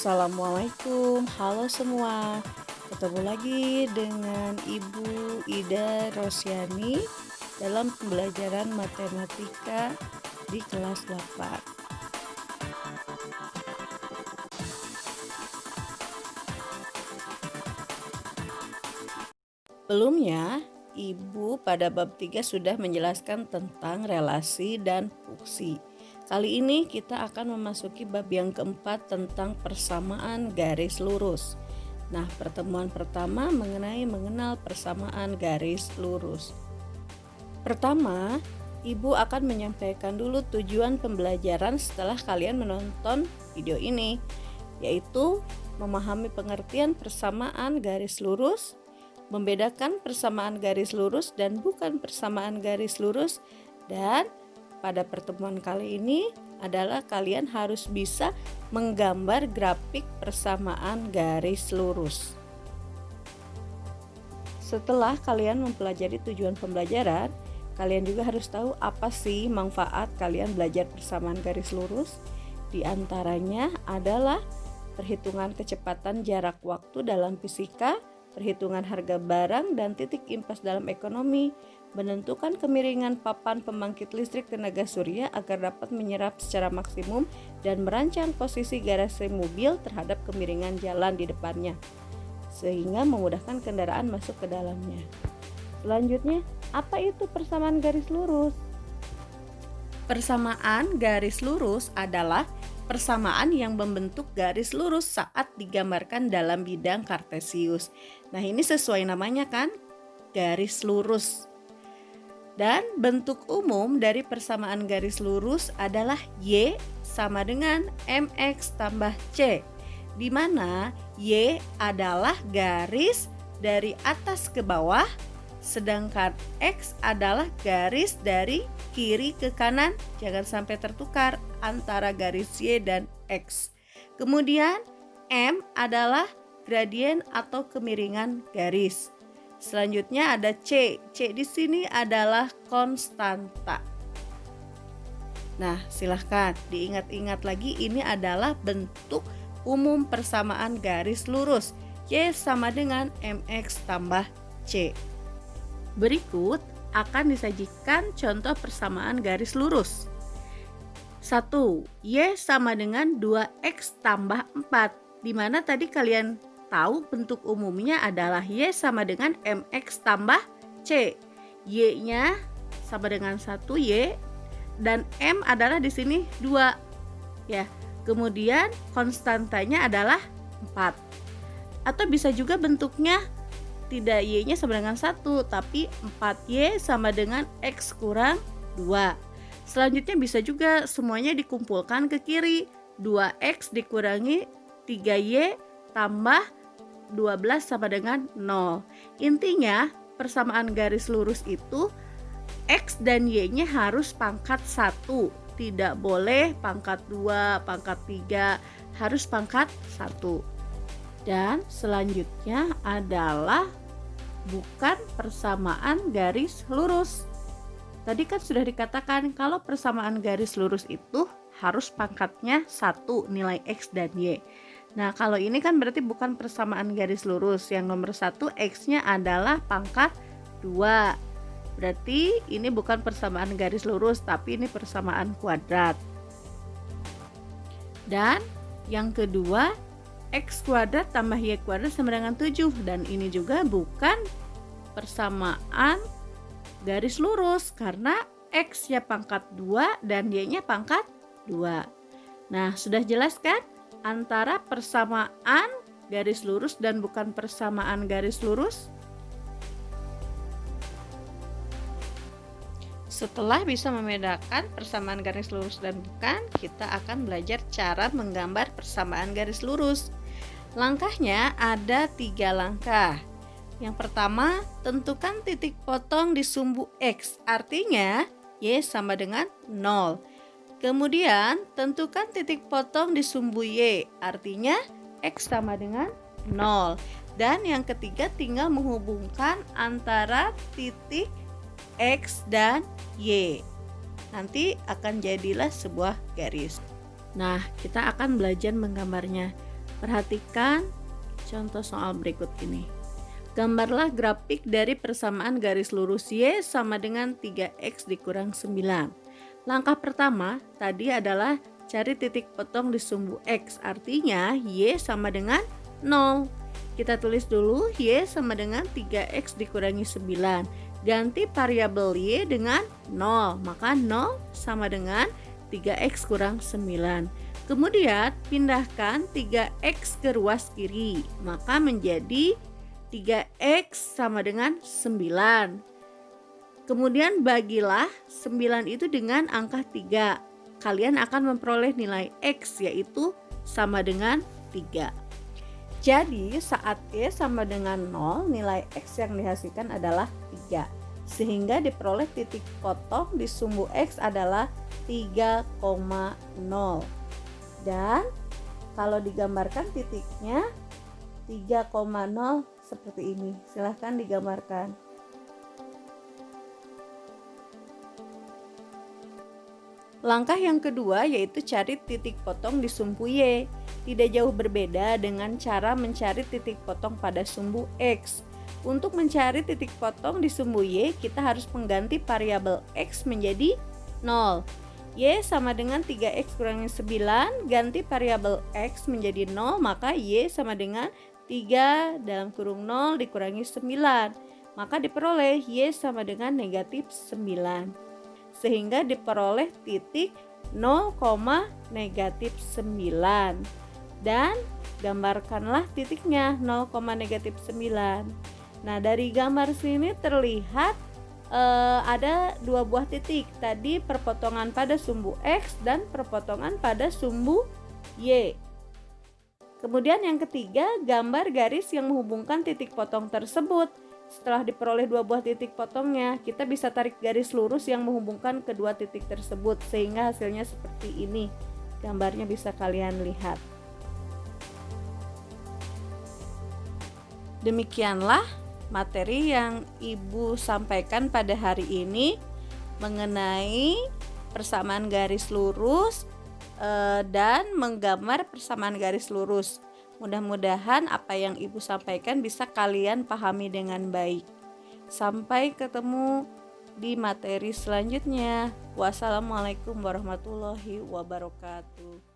Assalamualaikum, halo semua. Ketemu lagi dengan Ibu Ida Rosyani dalam pembelajaran matematika di kelas 8. Sebelumnya, Ibu pada bab 3 sudah menjelaskan tentang relasi dan fungsi. Kali ini kita akan memasuki bab yang keempat tentang persamaan garis lurus. Nah, pertemuan pertama mengenal persamaan garis lurus. Pertama, Ibu akan menyampaikan dulu tujuan pembelajaran setelah kalian menonton video ini, yaitu memahami pengertian persamaan garis lurus, membedakan persamaan garis lurus dan bukan persamaan garis lurus, dan pada pertemuan kali ini adalah kalian harus bisa menggambar grafik persamaan garis lurus. Setelah kalian mempelajari tujuan pembelajaran, kalian juga harus tahu apa sih manfaat kalian belajar persamaan garis lurus. Di antaranya adalah perhitungan kecepatan jarak waktu dalam fisika, perhitungan harga barang dan titik impas dalam ekonomi, menentukan kemiringan papan pembangkit listrik tenaga surya agar dapat menyerap secara maksimum dan merancang posisi garasi mobil terhadap kemiringan jalan di depannya, sehingga memudahkan kendaraan masuk ke dalamnya. Selanjutnya, apa itu persamaan garis lurus? Persamaan garis lurus adalah persamaan yang membentuk garis lurus saat digambarkan dalam bidang kartesius. Nah, ini sesuai namanya kan? Garis lurus. Dan bentuk umum dari persamaan garis lurus adalah Y sama dengan MX tambah C, di mana Y adalah garis dari atas ke bawah, sedangkan X adalah garis dari kiri ke kanan. Jangan sampai tertukar antara garis Y dan X. Kemudian M adalah gradien atau kemiringan garis. Selanjutnya ada C. C di sini adalah konstanta. Nah, silahkan diingat-ingat lagi, ini adalah bentuk umum persamaan garis lurus. Y sama dengan MX tambah C. Berikut akan disajikan contoh persamaan garis lurus. 1. Y sama dengan 2X tambah 4, di mana tadi kalian tahu bentuk umumnya adalah Y sama dengan MX tambah C. Y-nya sama dengan 1Y dan M adalah di sini 2. Ya. Kemudian konstantanya adalah 4. Atau bisa juga bentuknya tidak Y-nya sama dengan 1, tapi 4Y sama dengan X kurang 2. Selanjutnya bisa juga semuanya dikumpulkan ke kiri. 2X dikurangi 3Y tambah 12 sama dengan 0. Intinya persamaan garis lurus itu X dan Y-nya harus pangkat 1. Tidak boleh pangkat 2, pangkat 3, harus pangkat 1. Dan selanjutnya adalah bukan persamaan garis lurus. Tadi kan sudah dikatakan kalau persamaan garis lurus itu harus pangkatnya 1 nilai X dan Y. Nah, kalau ini kan berarti bukan persamaan garis lurus. Yang nomor 1 X-nya adalah pangkat 2. Berarti ini bukan persamaan garis lurus, tapi ini persamaan kuadrat. Dan yang kedua, X kuadrat tambah Y kuadrat sama dengan 7. Dan ini juga bukan persamaan garis lurus karena X-nya pangkat 2 dan Y-nya pangkat 2. Nah, sudah jelas kan antara persamaan garis lurus dan bukan persamaan garis lurus? Setelah bisa membedakan persamaan garis lurus dan bukan, kita akan belajar cara menggambar persamaan garis lurus. Langkahnya ada 3 langkah. Yang pertama, tentukan titik potong di sumbu X, artinya Y sama dengan 0. Kemudian, tentukan titik potong di sumbu Y, artinya X sama dengan 0. Dan yang ketiga, tinggal menghubungkan antara titik X dan Y. Nanti akan jadilah sebuah garis. Nah, kita akan belajar menggambarnya. Perhatikan contoh soal berikut ini. Gambarlah grafik dari persamaan garis lurus Y sama dengan 3X dikurang 9. Langkah pertama tadi adalah cari titik potong di sumbu X, artinya Y sama dengan 0. Kita tulis dulu Y sama dengan 3X dikurangi 9. Ganti variabel Y dengan 0, maka 0 sama dengan 3X kurang 9. Kemudian pindahkan 3X ke ruas kiri, maka menjadi 3X sama dengan 9. Kemudian bagilah 9 itu dengan angka 3. Kalian akan memperoleh nilai X, yaitu sama dengan 3. Jadi saat Y sama dengan 0, nilai X yang dihasilkan adalah 3. Sehingga diperoleh titik potong di sumbu X adalah 3,0. Dan kalau digambarkan titiknya 3,0 seperti ini. Silahkan digambarkan. Langkah yang kedua yaitu cari titik potong di sumbu Y. Tidak jauh berbeda dengan cara mencari titik potong pada sumbu X. Untuk mencari titik potong di sumbu Y, kita harus mengganti variabel X menjadi 0. Y sama dengan 3X kurangi 9, ganti variabel X menjadi 0, maka Y sama dengan 3 dalam kurung 0 dikurangi 9. Maka diperoleh Y sama dengan negatif 9. Sehingga diperoleh titik 0, negatif 9. Dan gambarkanlah titiknya 0, negatif 9. Nah, dari gambar sini terlihat ada dua buah titik. Tadi perpotongan pada sumbu X dan perpotongan pada sumbu Y. Kemudian yang ketiga, gambar garis yang menghubungkan titik potong tersebut. Setelah diperoleh dua buah titik potongnya, kita bisa tarik garis lurus yang menghubungkan kedua titik tersebut sehingga hasilnya seperti ini. Gambarnya bisa kalian lihat. Demikianlah materi yang Ibu sampaikan pada hari ini mengenai persamaan garis lurus dan menggambar persamaan garis lurus. Mudah-mudahan apa yang Ibu sampaikan bisa kalian pahami dengan baik. Sampai ketemu di materi selanjutnya. Wassalamualaikum warahmatullahi wabarakatuh.